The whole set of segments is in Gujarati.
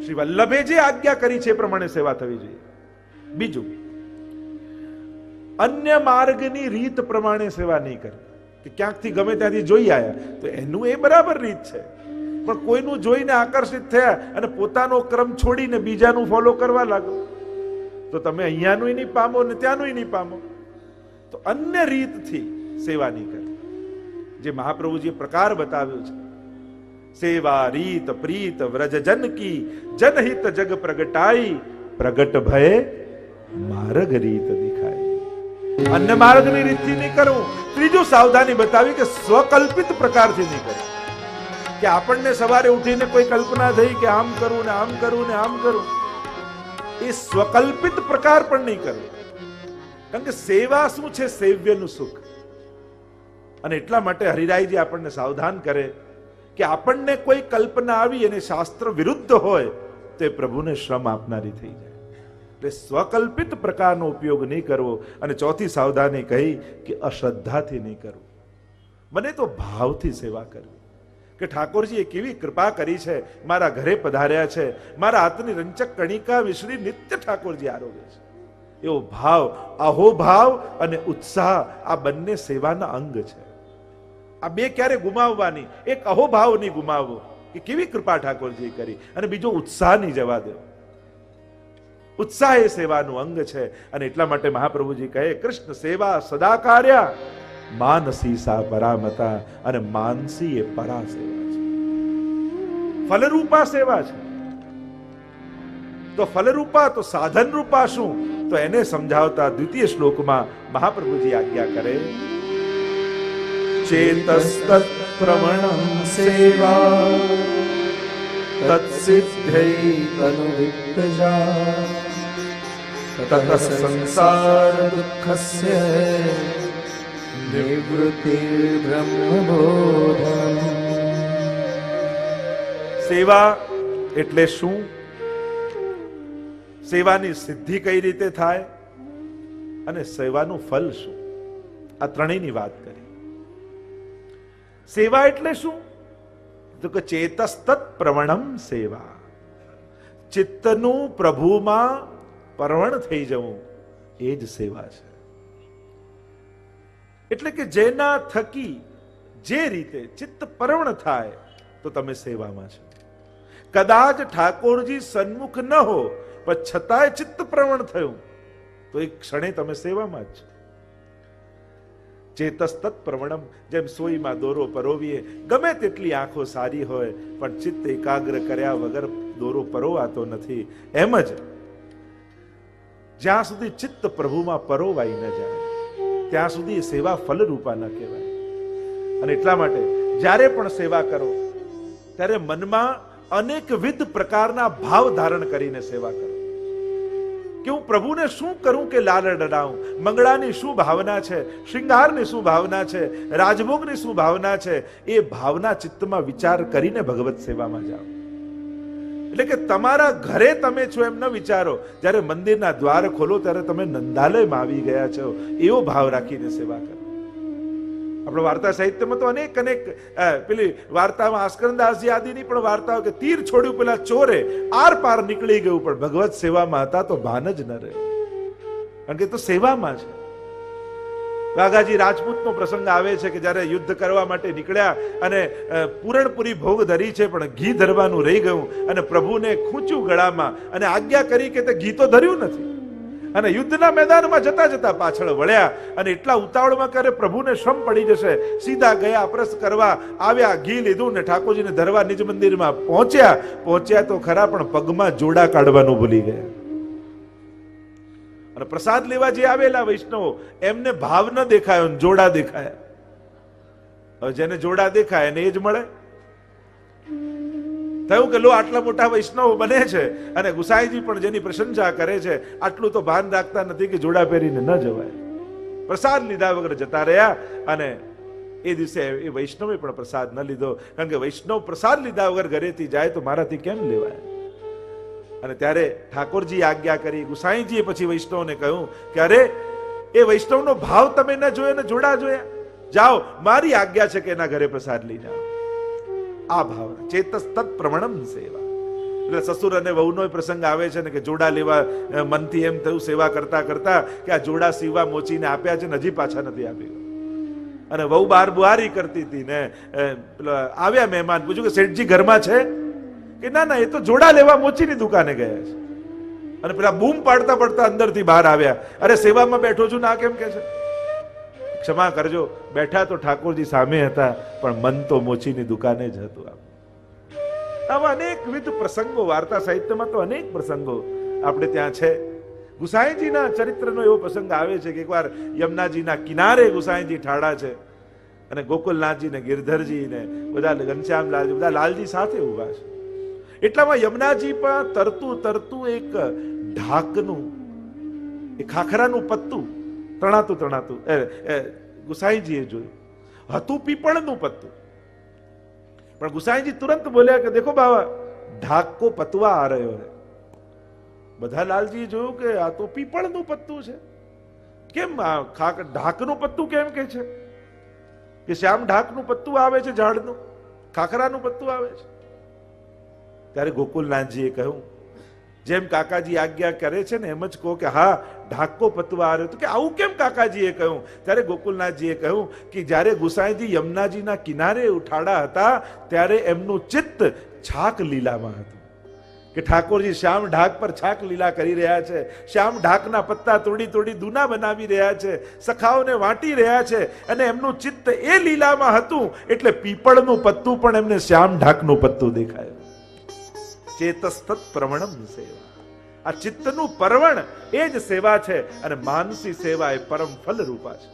શ્રી વલ્લભે જે આજ્ઞા કરી છે એ પ્રમાણે સેવા થવી જોઈએ. બીજું, અન્ય માર્ગની રીત પ્રમાણે સેવા નહીં કરવી, કે ક્યાંકથી ગમે ત્યાંથી જોઈ આવ્યા તો એનું એ બરાબર રીત છે, પણ કોઈનું જોઈને આકર્ષિત થયા અને પોતાનો ક્રમ છોડીને બીજાનું ફોલો કરવા લાગો તો તમે અહીંયાનું નહીં પામો ને ત્યાંનું નહીં પામો. તો અન્ય રીતથી સેવા નહીં કરવી. જે મહાપ્રભુજીએ પ્રકાર બતાવ્યો છે, સેવા રીત પ્રીત વ્રજ જન કી જનહિત જગ પ્રગટાઈ પ્રગટ ભય માર્ગ રીત દિખાય. અન્ય માર્ગની રીતથી નહીં કરવું. ત્રીજું સાવધાની બતાવી કે સ્વકલ્પિત પ્રકારથી નહીં કરવું, કે આપણને સવારે ઉઠીને કોઈ કલ્પના થઈ કે આમ કરું ને આમ કરું ને આમ કરું, એ સ્વકલ્પિત પ્રકાર પણ નહીં કરવું. કારણ કે સેવા શું છે? સેવ્યનું સુખ. અને એટલા માટે હરિરાયજી આપણને સાવધાન કરે કે આપણને કોઈ કલ્પના આવી અને શાસ્ત્ર વિરુદ્ધ હોય તો એ પ્રભુને શ્રમ આપનારી થઈ જાય. એટલે સ્વકલ્પિત પ્રકારનો ઉપયોગ નહીં કરવો. અને ચોથી સાવધાની કહી કે અશ્રદ્ધાથી નહીં કરવું. મને તો ભાવથી સેવા કરવી, કે ઠાકોરજીએ કેવી કૃપા કરી છે, મારા ઘરે પધાર્યા છે, મારા હાથની રંચક કણિકા મિશ્રી નિત્ય ઠાકોરજી આરોગે છે. એવો ભાવ, અહોભાવ અને ઉત્સાહ આ બંને સેવાના અંગ છે. આ બે ક્યારે ગુમાવવાની? એક અહોભાવ નહીં ગુમાવવો કે કેવી કૃપા ઠાકોરજી કરી, અને બીજો ઉત્સાહ નહીં જવા દો. ઉત્સાહ એ સેવાનું અંગ છે. અને એટલા માટે મહાપ્રભુજી કહે, કૃષ્ણ સેવા સદા કાર્યા માનસી સા પરામતા. અને માનસી એ પરા સેવા છે, ફલરૂપા સેવા છે. તો ફલરૂપા તો સાધન રૂપા શું? તો એને સમજાવતા દ્વિતીય શ્લોકમાં મહાપ્રભુજી આજ્ઞા કરે, ચેતસ્તત પ્રવણં સેવા તત્સિદ્ધૈ તનુવિત્તજા તતઃ સંસાર દુઃખસ્ય નિવૃત્તિર્બ્રહ્મબોધમ. સેવા એટલે શું? સેવાની સિદ્ધિ કઈ રીતે થાય અને સેવાનું ફલ શું? આ ત્રણેયની વાત કરી. સેવા એટલે શું? તો કે ચેતસ્તત પ્રવણમ સેવા, ચિત્તનું પ્રભુમાં પરવણ થઈ જવું એ જ સેવા છે. એટલે કે જેના થકી જે રીતે ચિત્ત પરવણ થાય તો તમે સેવામાં છો. કદાચ ઠાકોરજી સન્મુખ ન હો પણ છતાંય ચિત્ત પ્રવણ થયું તો એક ક્ષણે તમે સેવામાં જ છો. ચેતસ્તત પ્રવણમ, જેમ સોઈમાં દોરો પરોવીએ, ગમે તેટલી આંખો સારી હોય પણ ચિત્ત એકાગ્ર કર્યા વગર દોરો પરોવાતો નથી. એમ જ જ્યાં સુધી ચિત્ત પ્રભુમાં પરોવાઈ ન જાય ત્યાં સુધી એ સેવા ફલરૂપા ન કહેવાય. અને એટલા માટે જ્યારે પણ સેવા કરો ત્યારે મનમાં અનેકવિધ પ્રકારના ભાવ ધારણ કરીને સેવા કરો. કે હું પ્રભુને શું કરું કે લાલ ડરાવું, મંગળાની શું ભાવના છે, શૃંગારની શું ભાવના છે, રાજભોગની શું ભાવના છે, એ ભાવના ચિત્તમાં વિચાર કરીને ભગવત સેવામાં જાઓ. એટલે કે તમારા ઘરે તમે છો એમ ન વિચારો, જ્યારે મંદિરના દ્વાર ખોલો ત્યારે તમે નંદાલયમાં આવી ગયા છો એવો ભાવ રાખીને સેવા કરો. આપણે વાર્તા સાહિત્યમાં તો અનેક પેલી વાર્તામાં આસ્કરદાસજી આદિની પણ વાર્તાઓ કે તીર છોડ્યું પેલા ચોરે આર પાર નીકળી ગયું, પણ ભગવત સેવામાં હતા તો ભાન જ ન રહ્યું, કારણ કે તો સેવામાં છે. વાઘાજી રાજપૂતનો પ્રસંગ આવે છે કે જ્યારે યુદ્ધ કરવા માટે નીકળ્યા અને પૂરણપુરી ભોગ ધરી છે પણ ઘી ધરવાનું રહી ગયું અને પ્રભુને ખૂંચ્યું ગળામાં અને આજ્ઞા કરી કે તે ઘી તો ધર્યું નથી, અને યુદ્ધના મેદાનમાં જતા જતા પાછળ વળ્યા અને એટલા ઉતાવળમાં કરે પ્રભુને શ્રમ પડી જશે, સીધા ગયા અપરસ કરવા આવ્યા, ઘી લીધું ને ઠાકોરજીને ધરવા નિજ મંદિરમાં પહોંચ્યા તો ખરા પણ પગમાં જોડા કાઢવાનું ભૂલી ગયા. અને પ્રસાદ લેવા જે આવેલા વૈષ્ણવો એમને ભાવ ન દેખાયો, જોડા દેખાયા. હવે જેને જોડા દેખાય એને એ જ મળે. થયું કે લો આટલા મોટા વૈષ્ણવ બને છે અને ગુસાઈજી પણ જેની પ્રશંસા કરે છે, આટલું તો ભાન રાખતા નથી કે જોડા પહેરીને ન જવાય. પ્રસાદ લીધા વગર જતા રહ્યા અને એ દિવસે એ વૈષ્ણવે પણ પ્રસાદ ન લીધો, કારણ કે વૈષ્ણવ પ્રસાદ લીધા વગર ઘરેથી જાય તો મારાથી કેમ લેવાય. અને ત્યારે ઠાકોરજી આજ્ઞા કરી, ગુસાઈજીએ પછી વૈષ્ણવને કહ્યું કે અરે એ વૈષ્ણવનો ભાવ તમે ન જોયો ને જોડા જોયા, જાઓ મારી આજ્ઞા છે કે એના ઘરે પ્રસાદ લઈ જાઓ. આ ભાવના ચેતસ્તત પ્રવણમ સેવા, એટલે સસુર અને વહુનો પ્રસંગ આવે છે ને કે જોડા લેવા મનથી એમ થયું સેવા કરતા કરતા કે આ જોડા સીવા મોચીને આપ્યા છે ને હજી પાછા નથી આપી. અને વહુ બહાર બુહારી કરતી હતી ને આવ્યા મહેમાન, પૂછ્યું કે શેઠજી ઘરમાં છે? કે ના ના, એ તો જોડા લેવા મોચીની દુકાને ગયા છે. અને પેલા બૂમ પાડતા પડતા અંદરથી બહાર આવ્યા, અરે સેવામાં બેઠો છું ના કેમ કે છે? ક્ષમા કરજો, બેઠા તો ઠાકોરજી સામે હતા પણ મન તો મોચીની દુકાને જ હતું. આવા અનેકવિધ પ્રસંગો વાર્તા સાહિત્યમાં તો અનેક પ્રસંગો આપણે ત્યાં છે. ગુસાઈજીના ચરિત્રનો એવો પ્રસંગ આવે છે કે એકવાર યમુનાજીના કિનારે ગુસાઈજી ઠાડા છે અને ગોકુલનાથજી ને ગિરધરજી ને બધા ઘનશ્યામલાલજી બધા લાલજી સાથે ઉભા છે. એટલામાં યમુનાજી પર તરતું તરતું એક ઢાકનું, એક ખાખરાનું પત્તું તણાતું ગુસાઈજીએ જોયું. હતું પીપળનું પત્તું, પણ ગુસાઈજી તુરંત બોલ્યા કે દેખો બાવા, ઢાક કો પતવા આ રહ્યો હે. બધા લાલજીએ જોયું કે આ તો પીપળનું પત્તું છે, કેમ ઢાકનું પત્તું કેમ કે છે? કે શ્યામ ઢાકનું પત્તું આવે છે, ઝાડનું ખાખરાનું પત્તું આવે છે. ત્યારે ગોકુલનાથજીએ કહ્યું, જેમ કાકાજી આજ્ઞા કરે છે ને એમ જ કહો કે હા ઢાકો પતવા આવ્યો. તો કે આવું કેમ કાકાજીએ કહ્યું? ત્યારે ગોકુલનાથજીએ કહ્યું કે જ્યારે ગુસાઈજી યમુનાજીના કિનારે ઉઠાડા હતા ત્યારે એમનું ચિત્ત છાક લીલામાં હતું કે ઠાકોરજી શ્યામ ઢાક પર છાક લીલા કરી રહ્યા છે, શ્યામ ઢાકના પત્તા તોડી તોડી દૂના બનાવી રહ્યા છે, સખાઓને વાટી રહ્યા છે, અને એમનું ચિત્ત એ લીલામાં હતું એટલે પીપળનું પત્તું પણ એમને શ્યામ ઢાકનું પત્તું દેખાયું. ચેતસ્તત પ્રવણમ સેવા, આ ચિત્તનું પરવણ એ જ સેવા છે. અને માનસી સેવા એ પરમ ફલ રૂપા છે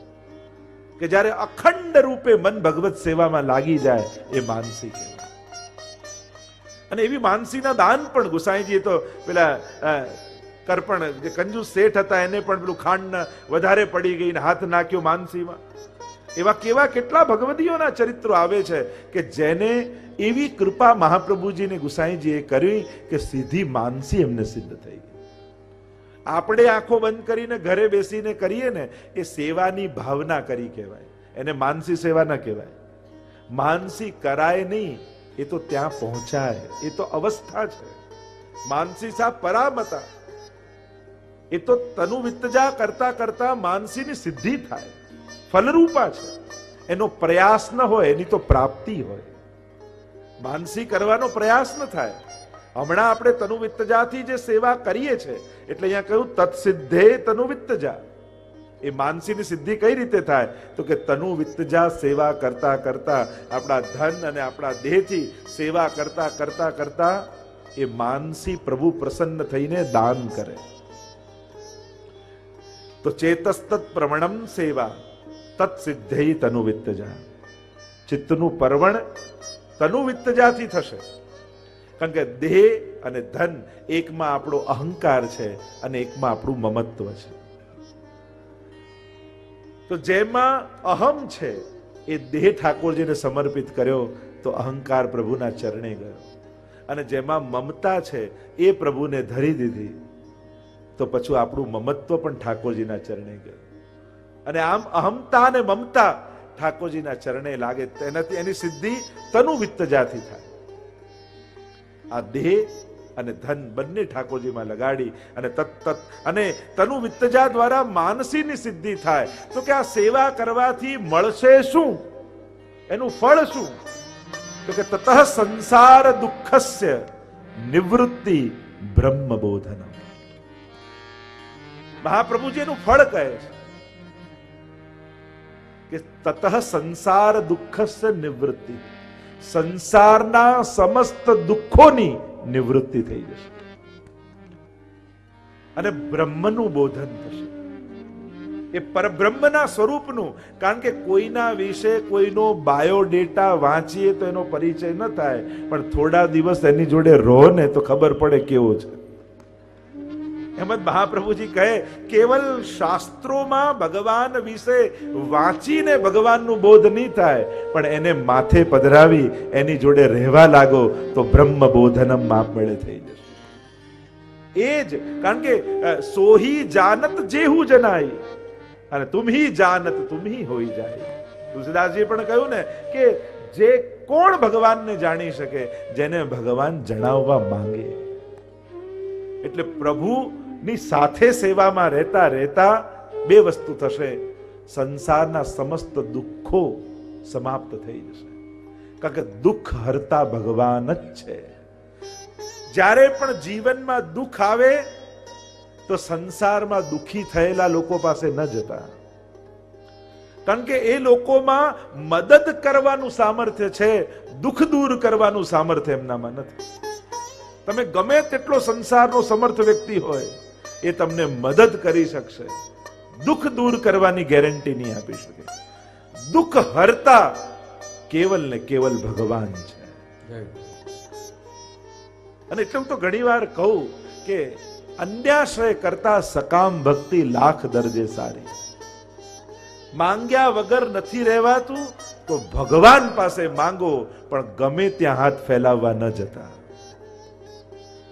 કે જ્યારે અખંડ રૂપે મન ભગવત સેવામાં લાગી જાય એ માનસી કહેવાય. અને એવી માનસીના દાન પણ ગુસાઈજી તો પેલા કરપણ જે કંજૂસ શેઠ હતા એને પણ પેલું ખાંડ વધારે પડી ગઈ ને હાથ નાખ્યો માનસીમાં. એવા કેવા કેટલા ભગવદીઓના ચરિત્રો આવે છે કે જેને એવી કૃપા મહાપ્રભુજીને ગુસાઈજીએ કરી કે સીધી માનસી એમને સિદ્ધ થઈ ગઈ. આપણે આંખો બંધ કરીને ઘરે બેસીને કરીએ ને એ સેવાની ભાવના કરી કહેવાય, એને માનસી સેવા ન કહેવાય. માનસી કરાય નહીં, એ તો ત્યાં પહોંચાય, એ તો અવસ્થા છે. માનસી સા પરામતા, એ તો તનુ વિત્તજા કરતા કરતા માનસીની સિદ્ધિ થાય, ફલરૂપા છે. એનો પ્રયાસ ન હોય એની તો પ્રાપ્તિ હોય. માનસી કરવાનો પ્રયાસ ન થાય. હમણાં આપણે તનુ વિત્તજાથી જે સેવા કરીએ છે એટલે અહીંયા કહ્યું તત્સિદ્ધે તનુ વિત્તજા. એ માનસીની સિદ્ધિ કઈ રીતે થાય? તો કે તનુ વિત્તજા સેવા કરતા કરતા આપણા ધન અને આપણા દેહથી સેવા કરતા કરતા કરતા એ માનસી પ્રભુ પ્રસન્ન થઈને દાન કરે. તો ચેતસ્તત પ્રવણમ સેવા તત્સિદ્ધેય તનુ વિત્તજા. ચિત્તનું પરવણ તનુ વિત્તજાથી થશે. કારણ કે દેહ અને ધન એકમાં આપણો અહંકાર છે અને એકમાં આપણું મમત્વ છે. તો જેમાં અહમ છે એ દેહ ઠાકોરજીને સમર્પિત કર્યો તો અહંકાર પ્રભુના ચરણે ગયો, અને જેમાં મમતા છે એ પ્રભુને ધરી દીધી તો પછી આપણું મમત્વ પણ ઠાકોરજીના ચરણે ગયું. અને આમ અહમતા અને મમતા ઠાકોરજીના ચરણે લાગે તેનાથી એની સિદ્ધિ તનુ વિત્તજાથી થાય. આ દેહ અને ધન બંને ઠાકોરજીમાં લગાડી અને અને તનુ વિત્તજા દ્વારા માનસીની સિદ્ધિ થાય. તો કે આ સેવા કરવાથી મળશે શું? એનું ફળ શું? તો કે તતઃ સંસાર દુઃખસ્ય નિવૃત્તિ બ્રહ્મ બોધનમ. મહાપ્રભુજી એનું ફળ કહે છે કે તતઃ સંસાર દુઃખસ્ય નિવૃત્તિ, સંસારના સમસ્ત દુઃખોની નિવૃત્તિ થઈ જશે અને બ્રહ્મનું બોધન થશે, એ પરબ્રહ્મના સ્વરૂપનું. કારણ કે કોઈના વિશે કોઈનો બાયોડેટા વાંચીએ તો એનો પરિચય ન થાય, પણ થોડા દિવસ એની જોડે રહો ને તો ખબર પડે કેવો છે. એમ જ મહાપ્રભુજી કહે કેવલ શાસ્ત્રોમાં ભગવાન વિશે વાંચીને ભગવાનનું બોધ નહીં થાય, પણ એને માથે પધરાવી એની જોડે રહેવા લાગો તો બ્રહ્મ બોધનમ આપમેળે થઈ જશે. એ જ કારણ કે સોહી જાનત જેહુ જનાઈ અને તુમહી જાનત તુમહી હોઈ જાય. તુલસીદાસજીએ પણ કહ્યું ને કે જે કોણ ભગવાનને જાણી શકે? જેને ભગવાન જણાવવા માંગે. એટલે પ્રભુની સાથે સેવામાં રહેતા રહેતા બે વસ્તુ થશે. સંસારના સમસ્ત દુઃખો સમાપ્ત થઈ જશે, કારણ કે દુઃખ હરતા ભગવાન જ છે. જ્યારે પણ જીવનમાં દુઃખ આવે તો સંસારમાં દુઃખી થયેલા લોકો પાસે ન જતા, કારણ કે એ લોકોમાં મદદ કરવાનું સામર્થ્ય છે, દુઃખ દૂર કરવાનું સામર્થ્ય એમનામાં નથી. તમે ગમે તેટલો સંસારનો સમર્થ વ્યક્તિ હોય, એ તમને મદદ કરી શકશે, દુઃખ દૂર કરવાની ગેરંટી નહીં આપી શકે. દુઃખ હરતા કેવલ ને કેવલ ભગવાન છે. અને એટલે હું તો ઘણી વાર કહું કે અન્યાશ્રય કરતા સકામ ભક્તિ લાખ દરજે સારી. માંગ્યા વગર નથી રહેવાતું તો ભગવાન પાસે માંગો, પણ ગમે ત્યાં હાથ ફેલાવવા ન જતા.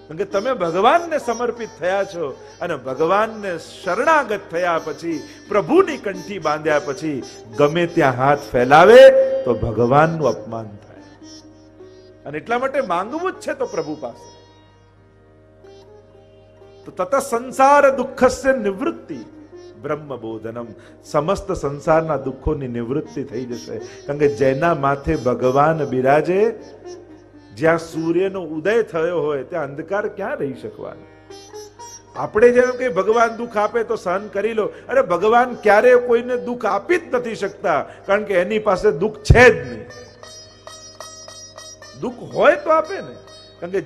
કારણ કે તમે ભગવાનને સમર્પિત થયા છો, અને ભગવાનને શરણાગત થયા પછી, પ્રભુની કંઠી બાંધ્યા પછી ગમે ત્યાં હાથ ફેલાવે તો ભગવાનનું અપમાન થાય. અને એટલા માટે માંગવું જ છે તો પ્રભુ પાસે. તો તત સંસાર દુઃખસ્ય નિવૃત્તિ બ્રહ્મ બોધનમ. સમસ્ત સંસારના દુઃખોની નિવૃત્તિ થઈ જશે, કારણ કે જેના માથે ભગવાન બિરાજે, જ્યાં સૂર્યનો ઉદય થયો હોય ત્યાં અંધકાર ક્યાં રહી શકવાનો. આપણે જેમ કે ભગવાન દુઃખ આપે તો સહન કરી લો, અરે ભગવાન ક્યારેય કોઈને દુઃખ આપી જ નથી શકતા, કારણ કે એની પાસે દુઃખ છે જ નહીં. દુઃખ હોય તો આપે ને, કારણ કે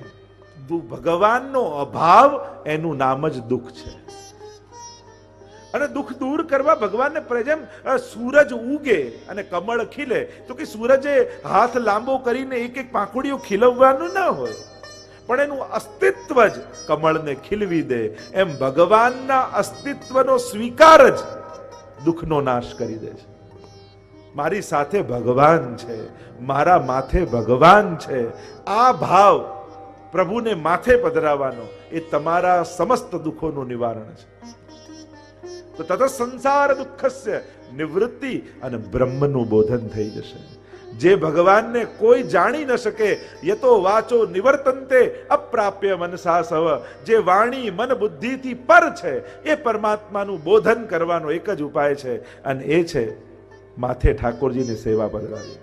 ભગવાનનો અભાવ એનું નામ જ દુઃખ છે. અને દુઃખ દૂર કરવા ભગવાનને જેમ સૂરજ ઉગે અને કમળ ખીલે, તો કે સૂરજે હાથ લાંબો કરીને એક એક પાંખુડીઓ ખીલવવાનું ના હોય, પણ એનું અસ્તિત્વ જ કમળને ખીલવી દે. એમ ભગવાનના અસ્તિત્વનો સ્વીકાર જ દુઃખનો નાશ કરી દે છે. મારી સાથે ભગવાન છે, મારા માથે ભગવાન છે, આ ભાવ પ્રભુને માથે પધરાવવાનો એ તમારા સમસ્ત દુઃખોનું નિવારણ છે. તો તત સંસાર દુઃખસ્ય નિવૃત્તિ અને બ્રહ્મનું બોધન થઈ જશે. જે ભગવાનને કોઈ જાણી ન શકે, યતો વાચો નિવર્તન્તે અપ્રાપ્ય મનસા સવ, જે વાણી મન બુદ્ધિથી પર છે, એ પરમાત્માનું બોધન કરવાનો એક જ ઉપાય છે, અને એ છે માથે ઠાકોરજીની સેવા પધરાવી.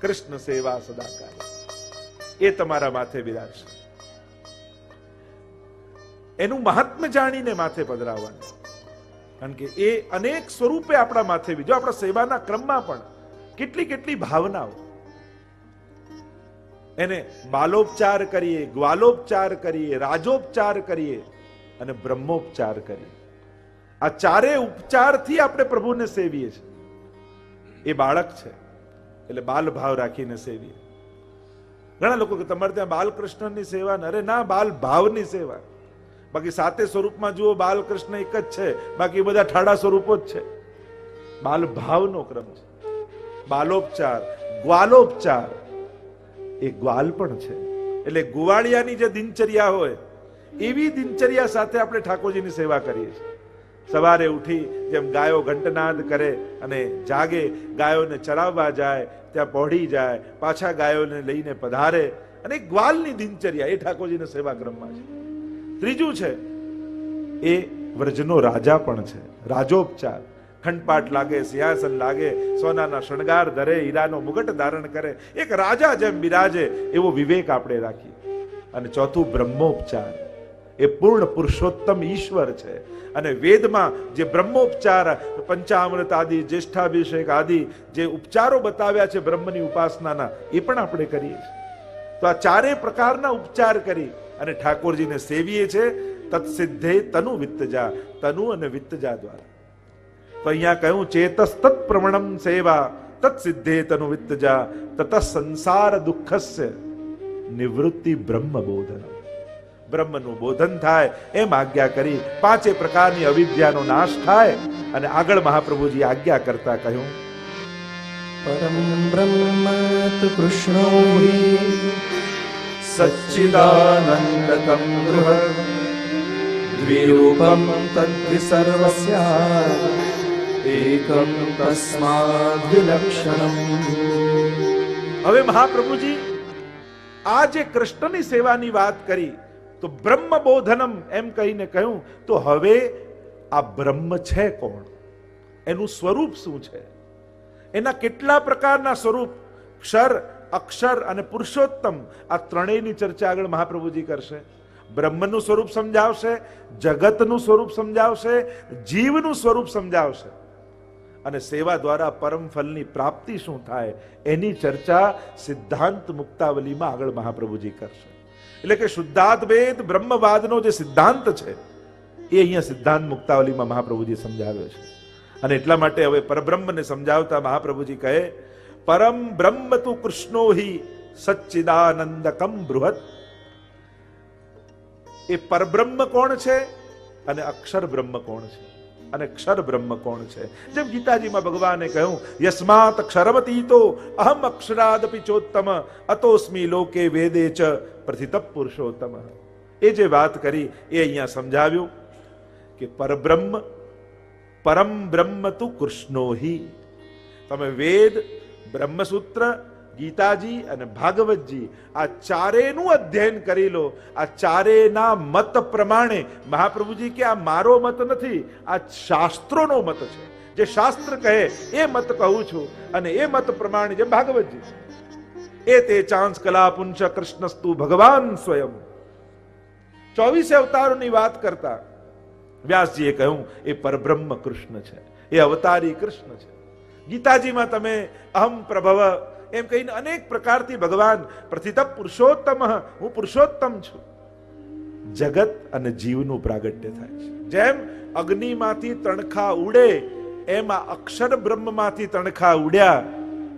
કૃષ્ણ સેવા સદાકાળ એ તમારા માથે બિરાજશે. એનું મહાત્મ્ય જાણીને માથે પધરાવવાનું, કારણ કે એ અનેક સ્વરૂપે આપણા માથે બીજો. આપણા સેવાના ક્રમમાં પણ કેટલી કેટલી ભાવનાઓ, એને બાલોપચાર કરીએ, ગ્વાલોપચાર કરીએ, રાજોપચાર કરીએ અને બ્રહ્મોપચાર કરીએ. આ ચારે ઉપચારથી આપણે પ્રભુને સેવીએ છીએ. એ બાળક છે એટલે બાલ ભાવ રાખીને સેવીએ. ઘણા લોકો કે તમારે ત્યાં બાલકૃષ્ણની સેવા, અરે ના, બાલ ભાવની સેવા. બાકી સાતે સ્વરૂપમાં જુઓ બાલકૃષ્ણ એક જ છે, બાકી બધા ઠાડા સ્વરૂપો જ છે. બાલ ભાવનો ક્રમ છે. બાલોપચાર, ગ્વાલોપચાર એ ગ્વાલ પણ છે. એટલે ગુવાળિયાની જે દિનચર્યા હોય એવી દિનચર્યા સાથે આપણે ઠાકોરજીની સેવા કરીએ છીએ. સવારે ઉઠી જેમ ગાયો ઘંટનાદ કરે અને જાગે, ગાયોને ચરાવવા જાય, ત્યાં પહોળી જાય, પાછા ગાયોને લઈને પધારે, અને ગ્વાલની દિનચર્યા એ ઠાકોરજીના સેવા ક્રમમાં છે. ત્રીજું છે એ વ્રજનો રાજા પણ છે, રાજોપચાર. ખંડપાટ લાગે, સિંહાસન લાગે, સોનાના શણગાર ધરે, હીરાનો મુગટ ધારણ કરે, એક રાજા જેમ બિરાજે એવો વિવેક આપણે રાખીએ. અને ચોથું બ્રહ્મોપચાર, એ પૂર્ણ પુરુષોત્તમ ઈશ્વર છે. અને વેદમાં જે બ્રહ્મોપચાર, પંચામૃત આદિ, જ્યેષ્ઠાભિષેક આદિ જે ઉપચારો બતાવ્યા છે બ્રહ્મની ઉપાસનાના, એ પણ આપણે કરીએ છીએ. તો આ ચારે પ્રકારના ઉપચાર કરી અને ઠાકોરજીને સેવીએ છે. તત્સિદ્ધે તનુ વિત્તજા, તનુ અને વિત્તજા દ્વારા. તો અહીંયા કહ્યું ચેતસ તત્ પ્રવણમ સેવા તત્સિદ્ધે તનુ વિત્તજા તત સંસાર દુઃખસ્ય નિવૃત્તિ બ્રહ્મ બોધન. બ્રહ્મનું બોધન થાય એમ આજ્ઞા કરી પાંચે પ્રકારની અવિદ્યાનો નાશ થાય. અને આગળ મહાપ્રભુજી આજ્ઞા કરતા કહ્યું પરમ બ્રહ્મ તુ કૃષ્ણો હિ સચ્ચિદાનંદકં બૃહદ દ્વિરૂપમ તદ્વિસર્વસ્યા એકમ તસ્માદ્ વિલક્ષણમ. હવે મહાપ્રભુજી આ જે કૃષ્ણની સેવાની વાત કરી, તો બ્રહ્મ બોધનમ એમ કહીને કહ્યું તો હવે આ બ્રહ્મ છે કોણ, એનું સ્વરૂપ શું છે, એના કેટલા પ્રકારના સ્વરૂપ, ક્ષર, અક્ષર અને પુરુષોત્તમ, આ ત્રણેયની ચર્ચા આગળ મહાપ્રભુજી કરશે. બ્રહ્મનું સ્વરૂપ સમજાવશે, જગતનું સ્વરૂપ સમજાવશે, જીવનું સ્વરૂપ સમજાવશે અને સેવા દ્વારા પરમ ફલની પ્રાપ્તિ શું થાય એની ચર્ચા સિદ્ધાંત મુક્તાવલીમાં આગળ મહાપ્રભુજી કરશે. એટલે કે શુદ્ધાદ્વૈત બ્રહ્મવાદનો જે સિદ્ધાંત છે એ અહીંયા સિદ્ધાંત મુક્તાવલીમાં મહાપ્રભુજી સમજાવ્યો છે. અને એટલા માટે હવે પરબ્રહ્મને સમજાવતા મહાપ્રભુજી કહે પરમ બ્રહ્મ તુ કૃષ્ણો હિ સચ્ચિદાનંદકમ બૃહત. એ પરબ્રહ્મ કોણ છે અને અક્ષર બ્રહ્મ કોણ છે અને ક્ષર બ્રહ્મ કોણ છે. જેમ ગીતાજીમાં ભગવાને કહ્યું યસ્માત ક્ષરવતીતો અહમ અક્ષરાદપી ચોત્તમ અતોસ્મી લોકે વેદે ચ પ્રથિત પુરુષોત્તમ. એ જે વાત કરી એ અહીંયા સમજાવ્યું કે પરબ્રહ્મ પરમ બ્રહ્મ તુ કૃષ્ણો હિ. તમે વેદ, બ્રહ્મસૂત્ર, ગીતાજી અને ભાગવતજી આ ચારેયનું અધ્યયન કરી લો. આ ચારેયના મત પ્રમાણે મહાપ્રભુજી કે આ મારો મત નથી, આ શાસ્ત્રોનો મત છે. જે શાસ્ત્ર કહે એ મત કહું છું અને એ મત પ્રમાણે જેમ ભાગવતજી એ તે ચાંસ કલા પુંચ કૃષ્ણસ્તુ ભગવાન સ્વયં. 24 અવતારોની વાત કરતા વ્યાસજીએ કહ્યું એ પરબ્રહ્મ કૃષ્ણ છે, એ અવતારી કૃષ્ણ છે. ગીતાજીમાં તમે અહમ પ્રભવ એમ કહીને અનેક પ્રકારથી ભગવાન પ્રથિત પુરુષોત્તમ, હું પુરુષોત્તમ છું. જગત અને જીવનું પ્રાગટ્ય થાય છે. જેમ અગ્નિમાંથી તણખા ઉડે એમ આ અક્ષર બ્રહ્મમાંથી તણખા ઉડ્યા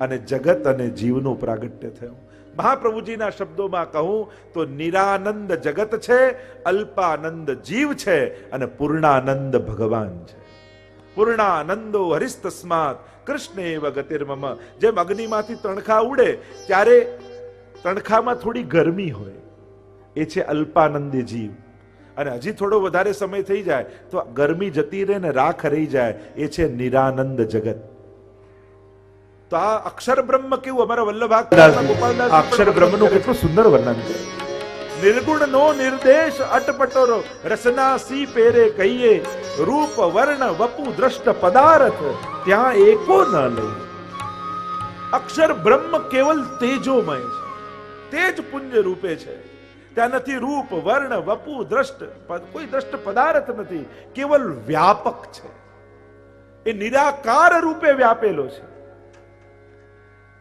અને જગત અને જીવનું પ્રાગટ્ય થયું. મહાપ્રભુજીના શબ્દોમાં કહું તો નિરાનંદ જગત છે, અલ્પાનંદ જીવ છે અને પૂર્ણાનંદ ભગવાન છે. પૂર્ણાનંદો હરિસ્તસ્માત કૃષ્ણેવ ગતિર્મમ. જેમ અગ્નિમાંથી તણખા ઉડે ત્યારે તણખામાં થોડી ગરમી હોય, એ છે અલ્પાનંદી જીવ. અને હજી થોડો વધારે સમય થઈ જાય તો ગરમી જતી રહે ને રાખ રહી જાય, એ છે નિરાનંદ જગત. તો આ અક્ષર બ્રહ્મ કેવું અમારા વલ્લભ ગોપાલદાસ અક્ષર બ્રહ્મનું કેટલું સુંદર વર્ણન છે. નિર્ગુણ નો નિર્દેશ અટપટો રસના સી પેરે કહીએ, રૂપ વર્ણ વપુ દ્રષ્ટ પદાર્થ ત્યાં એકો ન લઈ. અક્ષર બ્રહ્મ કેવલ તેજોમય છે, તેજ પુંજ રૂપે છે. ત્યાં નથી રૂપ વર્ણ વપુ દ્રષ્ટ, કોઈ દ્રષ્ટ પદાર્થ નથી, કેવલ વ્યાપક છે. એ નિરાકાર રૂપે વ્યાપેલો છે.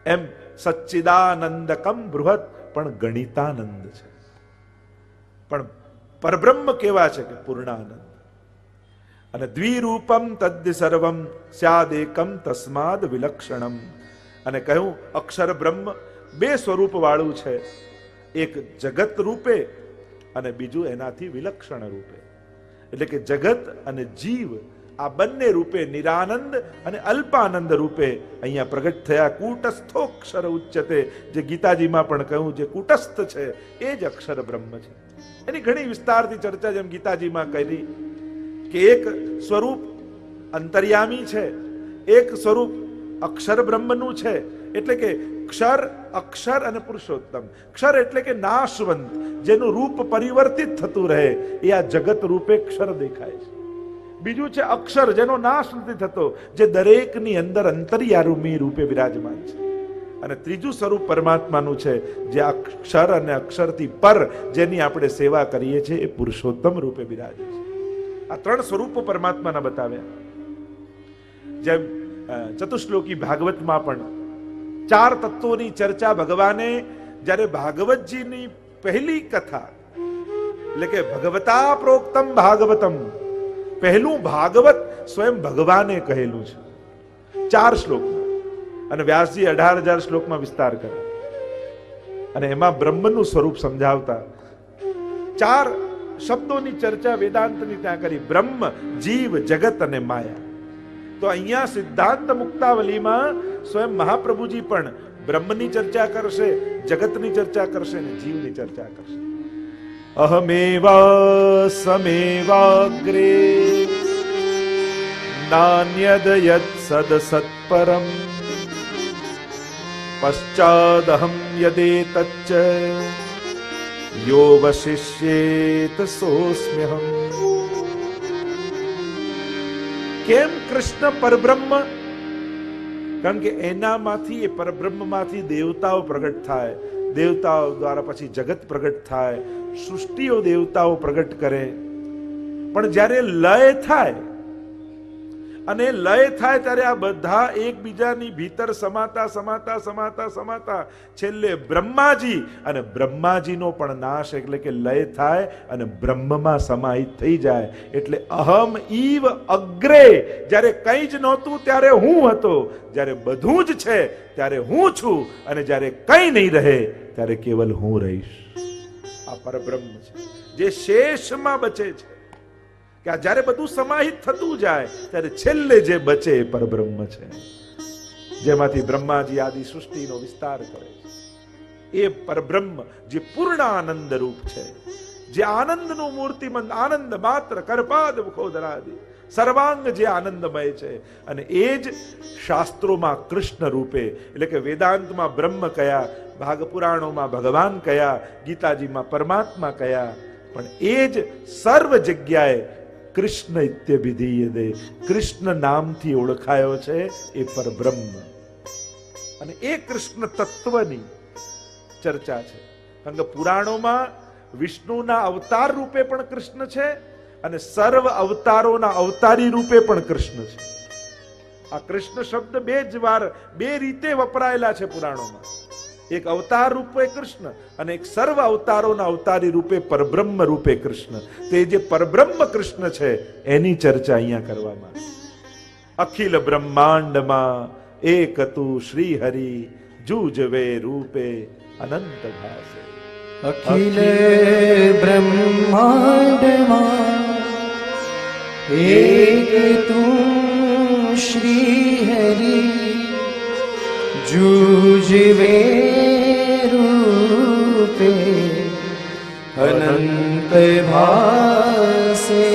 એમ સચ્ચિદાનંદકમ બૃહત પણ ગણિતાનંદ છે. પણ પરબ્રહ્મ કેવા છે કે પૂર્ણાનંદ. અને દ્વિરૂપમ તદ્ સર્વમ સ્યાદેકમ તસ્માદ વિલક્ષણમ. અને કહ્યું અક્ષર બ્રહ્મ બે સ્વરૂપ વાળું છે, એક જગત રૂપે અને બીજું એનાથી વિલક્ષણ રૂપે. એટલે કે જગત અને જીવ આ બંને રૂપે નિરાનંદ અને અલ્પાનંદ રૂપે અહીંયા પ્રગટ થયા. કૂટસ્થોક્ષર ઉચ્યતે, જે ગીતાજીમાં પણ કહ્યું જે કૂટસ્થ છે એ જ અક્ષર બ્રહ્મ છે. એની ઘણી વિસ્તારથી ચર્ચા જેમ ગીતાજીમાં કરી કે એક સ્વરૂપ અંતર્યામી છે, એક સ્વરૂપ અક્ષર બ્રહ્મનું છે. એટલે કે ક્ષર, અક્ષર અને પુરુષોત્તમ. ક્ષર એટલે કે નાશવંત, જેનું રૂપ પરિવર્તિત થતું રહે, એ આ જગત રૂપે ક્ષર દેખાય છે. બીજું છે અક્ષર, જેનો નાશ નથી થતો, જે દરેકની અંદર અંતર્યામી રૂપે વિરાજમાન છે. અને ત્રીજું સ્વરૂપ પરમાત્માનું છે, જે અક્ષર અને અક્ષરથી પર જેની આપણે સેવા કરીએ છીએ, એ પુરુષોત્તમ રૂપે બિરાજે છે. આ ત્રણ સ્વરૂપો પરમાત્માના બતાવ્યા. જેમ ચતુશ્લોકી ભાગવતમાં પણ 4 તત્વોની ચર્ચા ભગવાને જ્યારે ભાગવતજીની પહેલી કથા, એટલે કે ભગવતા પ્રોક્તમ ભાગવતમ, પહેલું ભાગવત સ્વયં ભગવાને કહેલું છે 4 શ્લોકમાં. અને વ્યાસજી 18,000 શ્લોકમાં વિસ્તાર કરે અને એમાં બ્રહ્મનું સ્વરૂપ સમજાવતા 4 શબ્દોની ચર્ચા વેદાંતની ત્યાં કરી, બ્રહ્મ, જીવ, જગત અને માયા. તો અહીંયા સિદ્ધાંત મુક્તાવલીમાં સ્વયં મહાપ્રભુજી પણ બ્રહ્મની ચર્ચા કરશે, જગતની ચર્ચા કરશે અને જીવની ચર્ચા કરશે. અહમેવા સમેવાગ્રે નાન્યદ યદ સદ સત્પરમ પશ્ચાદહમ યદેતચ્ચ યો વશિષ્યેત સોસ્મ્યહમ. કેમ કૃષ્ણ પરબ્રહ્મ? કારણ કે એનામાંથી, એ પરબ્રહ્મમાંથી દેવતાઓ પ્રગટ થાય, દેવતાઓ દ્વારા પછી જગત પ્રગટ થાય, સૃષ્ટિઓ દેવતાઓ પ્રગટ કરે. પણ જ્યારે લય થાય, અને લય થાય ત્યારે આ બધા એકબીજાની ભીતર સમાતા સમાતા સમાતા સમાતા છેલ્લે બ્રહ્માજી, અને બ્રહ્માજીનો પણ નાશ એટલે કે લય થાય અને બ્રહ્મમાં સમાહિત થઈ જાય. એટલે અહમ ઈવ અગ્રે, જ્યારે કંઈ જ નહોતું ત્યારે હું હતો, જ્યારે બધું જ છે ત્યારે હું છું, અને જ્યારે કંઈ નહીં રહે ત્યારે કેવલ હું રહીશ. આ પરબ્રહ્મ છે જે શેષમાં બચે છે. કે આ જ્યારે બધું સમાહિત થતું જાય ત્યારે છેલ્લે જે બચે એ પરબ્રહ્મ છે, જેમાંથી બ્રહ્માજી આદિ સૃષ્ટિનો વિસ્તાર કરે છે. એ પરબ્રહ્મ જે પૂર્ણ આનંદ રૂપ છે, જે આનંદનું મૂર્તિમંત, આનંદ માત્ર કરપાદ મુખોદરાદિ સર્વાંગ જે આનંદમય છે. અને એ જ શાસ્ત્રોમાં કૃષ્ણ રૂપે, એટલે કે વેદાંતમાં બ્રહ્મ કયા, ભાગ પુરાણોમાં ભગવાન કયા, ગીતાજીમાં પરમાત્મા કયા, પણ એ જ સર્વ જગ્યાએ કૃષ્ણ ઇત્યભિધીયતે, કૃષ્ણ નામથી ઓળખાયો છે એ પરબ્રહ્મ. અને એ કૃષ્ણ તત્વની ચર્ચા છે. કારણ કે પુરાણોમાં વિષ્ણુના અવતાર રૂપે પણ કૃષ્ણ છે, અને સર્વ અવતારોના અવતારી રૂપે પણ કૃષ્ણ છે. આ કૃષ્ણ શબ્દ બે રીતે વપરાયેલા છે પુરાણોમાં. એક અવતાર રૂપે કૃષ્ણ, અને એક સર્વ અવતારોના અવતારી રૂપે પરબ્રહ્મ રૂપે કૃષ્ણ. તે જે પરબ્રહ્મ કૃષ્ણ છે એની ચર્ચા અહીંયા કરવામાં. અખિલ બ્રહ્માંડમાં એક તું શ્રી હરિ, જુજવે રૂપે અનંત ભાસે. અખિલ બ્રહ્માંડમાં એક તું શ્રી હરિ, જુજવે રૂપે અનંત ભાસે.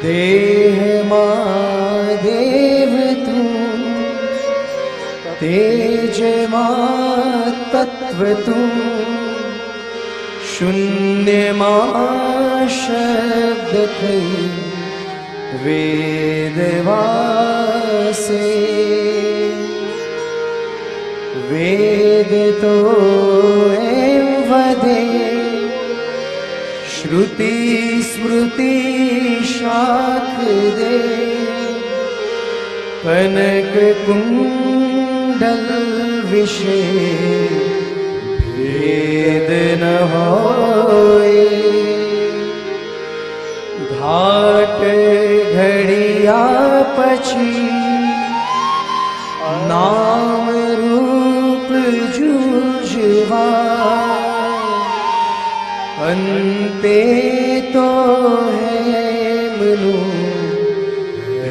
દેહમાં દેવ તું, તેજમાં તત્વ તું, શૂન્યમાં શબ્દ થઈ વેદવાસે. વેદ તો એમ વધે, શ્રુતિ સ્મૃતિ શાખ દે, કનક કુંડલ વિશે ભેદ ન હોય. ઘાટ ઘડિયા પછી નામ રૂપ જુજવા, અંતે તો હેમનું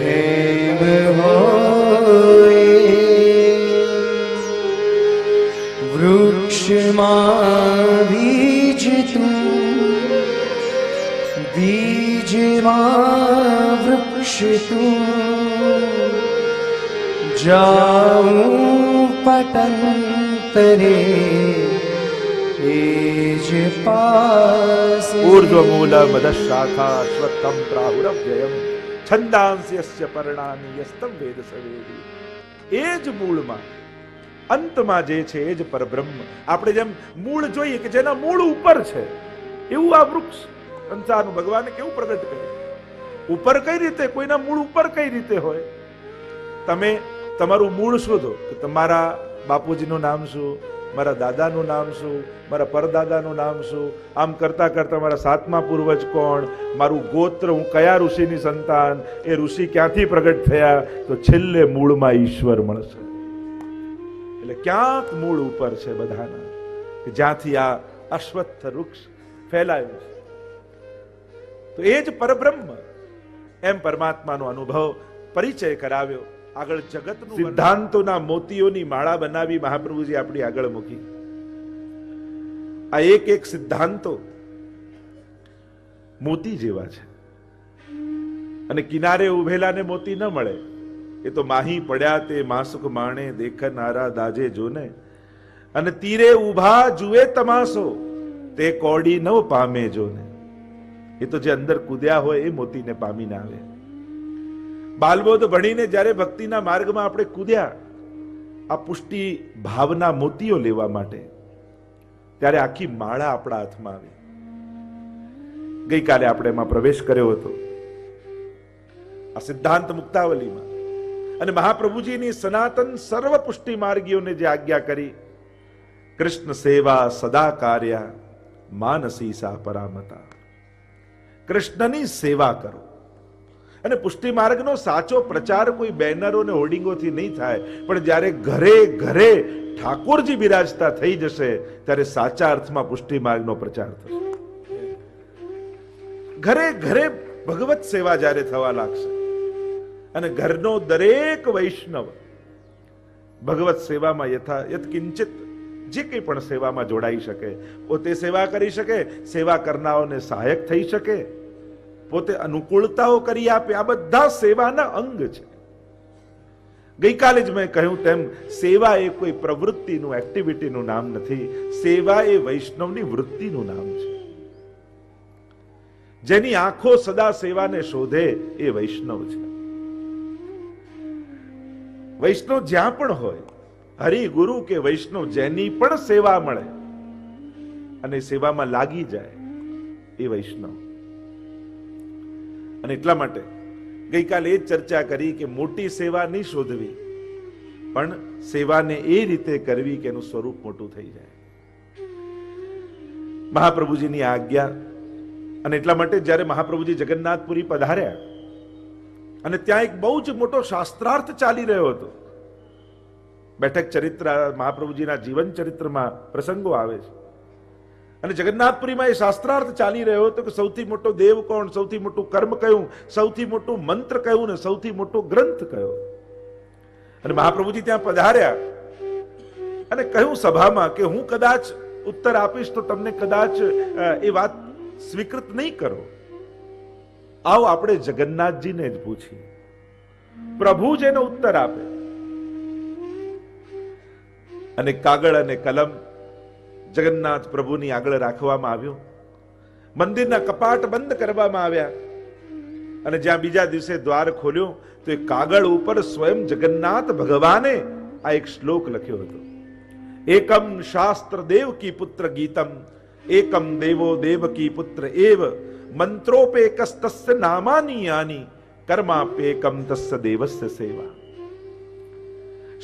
હેમ હોય. વૃક્ષમાં બીજ તું, બીજમાં વૃક્ષ તું, જાઉં પટંતરે એજ પાસે. ઊર્ધ્વમૂલમ અધઃશાખા અશ્વત્થમ પ્રાહુરવ્યયમ, છંદાંસ્યસ્ય પર્ણાનિ યસ્તમ વેદ સવેદી. એ જ મૂળમાં, અંતમાં જે છે એ જ પરબ્રહ્મ. આપણે જેમ મૂળ જોઈએ કે જેના મૂળ ઉપર છે, એવું આ વૃક્ષ સંસારનું ભગવાને કેવું પ્રગટ કર્યું. ઉપર કઈ રીતે, કોઈના મૂળ ઉપર કઈ રીતે હોય? તમે તમારું મૂળ શોધો કે તમારા બાપુજીનું નામ શું, મારા દાદાનું નામ શું, મારા પરદાદાનું નામ શું, આમ કરતા કરતા મારા સાતમા પૂર્વજ કોણ, મારું ગોત્ર, હું કયા ઋષિની સંતાન, એ ઋષિ ક્યાંથી પ્રગટ થયા, તો છેલ્લે મૂળમાં ઈશ્વર મળશે. એટલે ક્યાંક મૂળ ઉપર છે બધાના, કે જ્યાંથી આ અશ્વત્થ વૃક્ષ ફેલાયું છે. તો એ જ પરબ્રહ્મ, એમ પરમાત્માનો અનુભવ પરિચય કરાવ્યો. આગળ જગતનું સિદ્ધાંતોના મોતીઓની માળા બનાવી મહાપ્રભુજી આપણી આગળ મૂકી. આ એક એક સિદ્ધાંતો મોતી જેવા છે, અને કિનારે ઉભેલાને મોતી ન મળે. એ તો માહી પડ્યા તે માસુક માણે, દેખનારા દાજે જોને. અને તીરે ઊભા જુએ તમાશો, તે કોડી નવ પામે જોને. એ તો જે અંદર કૂદ્યા હોય એ મોતીને પામીને આવે. બાલબોધ ભણીને જ્યારે ભક્તિના માર્ગમાં આપણે કૂદ્યા આ પુષ્ટિ ભાવના મોતીઓ લેવા માટે, ત્યારે આખી માળા આપણા હાથમાં આવી. ગઈકાલે આપણે એમાં પ્રવેશ કર્યો હતો આ સિદ્ધાંત મુક્તાવલીમાં, અને મહાપ્રભુજીની સનાતન સર્વ પુષ્ટિ માર્ગીઓને જે આજ્ઞા કરી, કૃષ્ણ સેવા સદા કાર્યા માનસી સા પરામતા. કૃષ્ણની સેવા કરો. અને પુષ્ટિ માર્ગનો સાચો પ્રચાર કોઈ બેનરો ને હોર્ડિંગોથી નહીં થાય, પણ જ્યારે ઘરે ઘરે ઠાકોરજી બિરાજતા થઈ જશે ત્યારે સાચા અર્થમાં પુષ્ટિ માર્ગનો પ્રચાર થશે. ઘરે ઘરે ભગવત સેવા જ્યારે થવા લાગશે અને ઘરનો દરેક વૈષ્ણવ ભગવત સેવામાં યત્કિંચિત જે કંઈ પણ સેવામાં જોડાઈ શકે, પોતે સેવા કરી શકે, સેવા કરનારાઓને સહાયક થઈ શકે, પોતે અનુકૂળતાઓ કરી આપે, આ બધા સેવાના અંગ છે. ગઈકાલે જ મેં કહ્યું તેમ સેવા એ કોઈ પ્રવૃત્તિનું, એક્ટિવિટીનું નામ નથી. સેવા એ વૈષ્ણવની વૃત્તિનું નામ છે. જેની આંખો સદા સેવાને શોધે એ વૈષ્ણવ છે. વૈષ્ણવ જ્યાં પણ હોય, હરિ ગુરુ કે વૈષ્ણવ જેની પણ સેવા મળે અને સેવામાં લાગી જાય એ વૈષ્ણવ. અને એટલા માટે ગઈકાલે એ ચર્ચા કરી કે મોટી સેવા નહીં શોધવી, પણ સેવાને એ રીતે કરવી કે એનું સ્વરૂપ મોટું થઈ જાય. મહાપ્રભુજીની આજ્ઞા. અને એટલા માટે જ્યારે મહાપ્રભુજી જગન્નાથપુરી પધાર્યા અને ત્યાં એક બહુ જ મોટો શાસ્ત્રાર્થ ચાલી રહ્યો હતો. બેઠક ચરિત્ર મહાપ્રભુજીના જીવન ચરિત્રમાં પ્રસંગો આવે છે. અને જગન્નાથપુરીમાં એ શાસ્ત્રાર્થ ચાલી રહ્યો હતો કે સૌથી મોટો દેવ કોણ, સૌથી મોટું કર્મ કયું, સૌથી મોટું મંત્ર કયું ને સૌથી મોટો ગ્રંથ કયો. અને મહાપ્રભુજી ત્યાં પધાર્યા અને કહ્યું સભામાં કે હું કદાચ ઉત્તર આપીશ તો તમને કદાચ એ વાત સ્વીકૃત નહીં કરો. આવો આપણે જગન્નાથજીને જ પૂછીએ, પ્રભુ જેનો ઉત્તર આપે. અને કાગળ અને કલમ જગન્નાથ પ્રભુની આગળ રાખવામાં આવ્યું. મંદિરના કપાટ બંધ કરવામાં આવ્યા અને જ્યાં બીજા દિવસે દ્વાર ખોલ્યો તો એ કાગળ ઉપર સ્વયં જગન્નાથ ભગવાને આ એક શ્લોક લખ્યો હતો. એકમ શાસ્ત્ર દેવ કી પુત્ર ગીતમ, એકમ દેવો દેવકી પુત્ર એવ, મંત્રોપેકસ્તસ્ય નામાની યાની, કર્માપેકમ તસ્ય દેવસ્ય સેવા.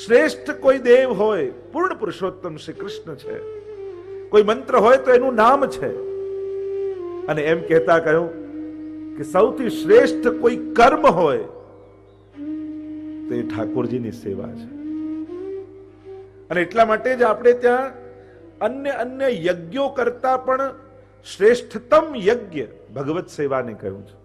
શ્રેષ્ઠ કોઈ દેવ હોય, પૂર્ણ પુરુષોત્તમ શ્રી કૃષ્ણ છે. કોઈ મંત્ર હોય તો એનું નામ છે. અને એમ કહેતા કહ્યું કે સૌથી શ્રેષ્ઠ કોઈ કર્મ હોય તો એ ઠાકોરજીની સેવા છે. અને એટલા માટે જ આપણે ત્યાં અન્ય યજ્ઞો કરતા પણ શ્રેષ્ઠતમ યજ્ઞ ભગવત સેવાને કહ્યું છે.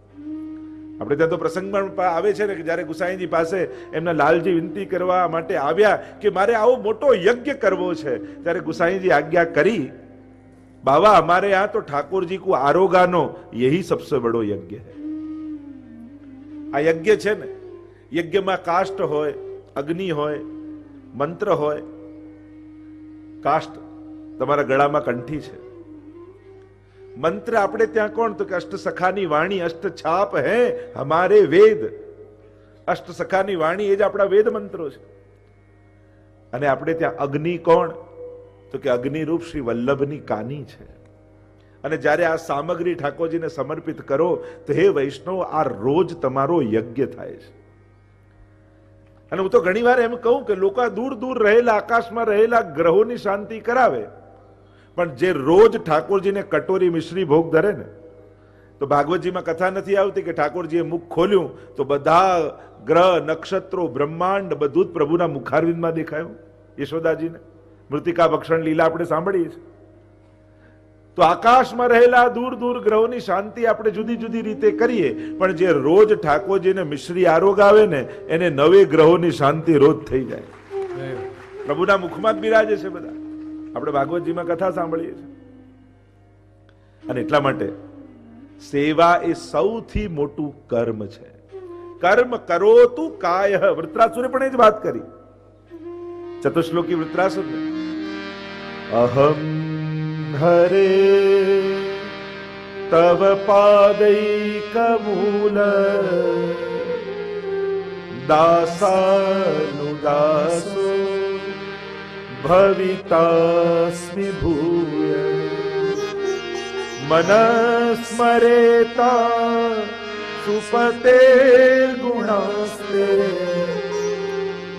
આપણે ત્યાં તો પ્રસંગમાં આવે છે ને કે જ્યારે ગુસાઈજી પાસે એમના લાલજી વિનંતી કરવા માટે આવ્યા કે મારે આવો મોટો યજ્ઞ કરવો છે, ત્યારે ગુસાઈજી આજ્ઞા કરી, બાબા हमारे यहाँ तो ठाकुर जी को आरोगानो यही सबसे बड़ो यज्ञ है. આ યજ્ઞ છે ને, યજ્ઞમાં કાષ્ટ હોય, અગ્નિ હોય, મંત્ર હોય. કાષ્ટ તમારા ગળામાં કંઠી છે. મંત્ર આપણે ત્યાં કોણ તો કે અષ્ટ સખાની વાણી, અષ્ટ છાપ હે હમારે વેદ. અષ્ટ સખાની વાણી એ જ આપણા વેદ મંત્રો છે. અને આપણે ત્યાં અગ્નિ કોણ તો કે અગ્નિરૂપ શ્રી વલ્લભની કાની છે. અને જ્યારે આ સામગ્રી ઠાકોરજીને સમર્પિત કરો તો હે વૈષ્ણવ, આ રોજ તમારો યજ્ઞ થાય છે. અને હું તો ઘણી વાર એમ કહું કે લોકો દૂર દૂર રહેલા, આકાશમાં રહેલા ગ્રહોની શાંતિ કરાવે, પણ જે રોજ ઠાકોરજીને કટોરી મિશ્રી ભોગ ધરે ને, તો ભાગવતજીમાં કથા નથી આવતી કે ઠાકોરજીએ મુખ ખોલ્યું તો બધા ગ્રહ, નક્ષત્રો, બ્રહ્માંડ બધું જ પ્રભુના મુખારવિંદમાં દેખાયું. યશોદાજીને મૃતિકા ભક્ષણ લીલા આપણે સાંભળીએ છીએ. તો આકાશમાં રહેલા દૂર દૂર ગ્રહોની શાંતિ આપણે જુદી જુદી રીતે કરીએ, પણ જે રોજ ઠાકોરજીને મિશ્રી આરોગાવે ને એને નવે ગ્રહોની શાંતિ રોજ થઈ જાય. પ્રભુના મુખમાં જ બિરાજે છે બધા. આપણે ભાગવતજીમાં કથા સાંભળીએ છીએ. અને એટલા માટે સેવા એ સૌથી મોટું કર્મ છે. કર્મ કરો તું કાય. વૃત્રાસુરે પણ એ જ વાત કરી, ચતુશ્લોકી વૃત્રાસુર. અહમ હરે તવ પાદૈકમૂલ દાસાનુદાસો ભવિતાસ્મિ ભૂય મનસ્મરેતા સુપતે ગુણાસ્તે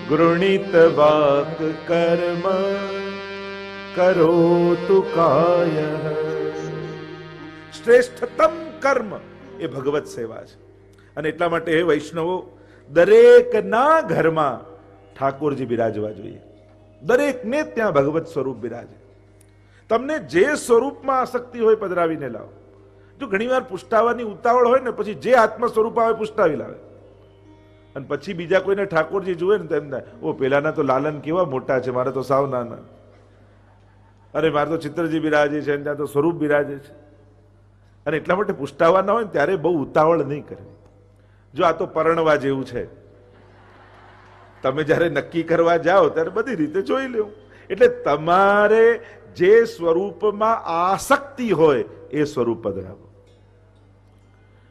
ગૃણીત વાક કર્મ કરોતુ કાય. શ્રેષ્ઠતમ કર્મ એ ભગવત સેવા છે. અને એટલા માટે હે વૈષ્ણવો, દરેકના ઘરમાં ઠાકોરજી બિરાજવા જોઈએ. દરેકને ત્યાં ભગવત સ્વરૂપ બિરાજે. તમને જે સ્વરૂપમાં આસક્તિ હોય પધરાવીને લાવો. જો ઘણીવાર પુષ્ટાવાની ઉતાવળ હોય ને, પછી જે આત્મ સ્વરૂપ આવે પુષ્ટાવી લાવે, અને પછી બીજા કોઈને ઠાકોરજી જુએ ને તો એમ થાય, ઓ પેલાના તો લાલન કેવા મોટા છે, મારા તો સાવ નાના. અરે મારે તો ચિત્રજી બિરાજે છે, ત્યાં તો સ્વરૂપ બિરાજે છે. અને એટલા માટે પુષ્ટાવા ના હોય ને ત્યારે બહુ ઉતાવળ નહીં કરવી. જો આ તો પરણવા જેવું છે, તમે જ્યારે નક્કી કરવા જાઓ ત્યારે બધી રીતે જોઈ લેવું. એટલે તમારે જે સ્વરૂપમાં આસક્તિ હોય એ સ્વરૂપ પધરાવો.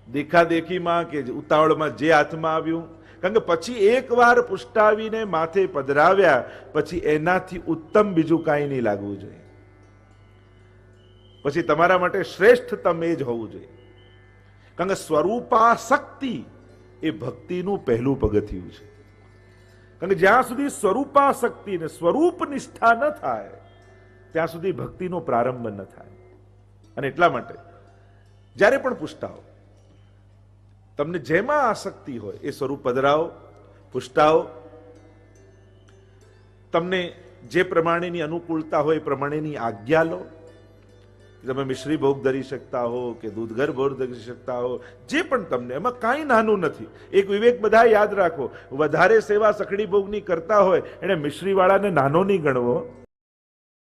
દેખાદેખીમાં કે ઉતાવળમાં જે હાથમાં આવ્યું, કારણ કે પછી એકવાર પુષ્ટાવીને માથે પધરાવ્યા પછી એનાથી ઉત્તમ બીજું કાંઈ નહીં લાગવું જોઈએ. પછી તમારા માટે શ્રેષ્ઠતમ એ જ હોવું જોઈએ. કારણ કે સ્વરૂપાસક્તિ એ ભક્તિનું પહેલું પગથિયું છે. કારણ કે જ્યાં સુધી સ્વરૂપાસક્તિ ને સ્વરૂપ નિષ્ઠા ન થાય ત્યાં સુધી ભક્તિનો પ્રારંભ ન થાય. અને એટલા માટે જ્યારે પણ પુષ્ટાવો, તમને જેમાં આસક્તિ હોય એ સ્વરૂપ પધરાવો, પુષ્ટાવો. તમને જે પ્રમાણેની અનુકૂળતા હોય એ પ્રમાણેની આજ્ઞા લો. તમે મિશ્રી ભોગ ધરી શકતા હો કે દૂધઘર ભોગ ધરી શકતા હો, જે પણ તમને, એમાં કાંઈ નાનું નથી. એક વિવેક બધા યાદ રાખો, વધારે સેવા સખડી ભોગની કરતા હોય એને મિશ્રી વાળાને નાનો નહીં ગણવો.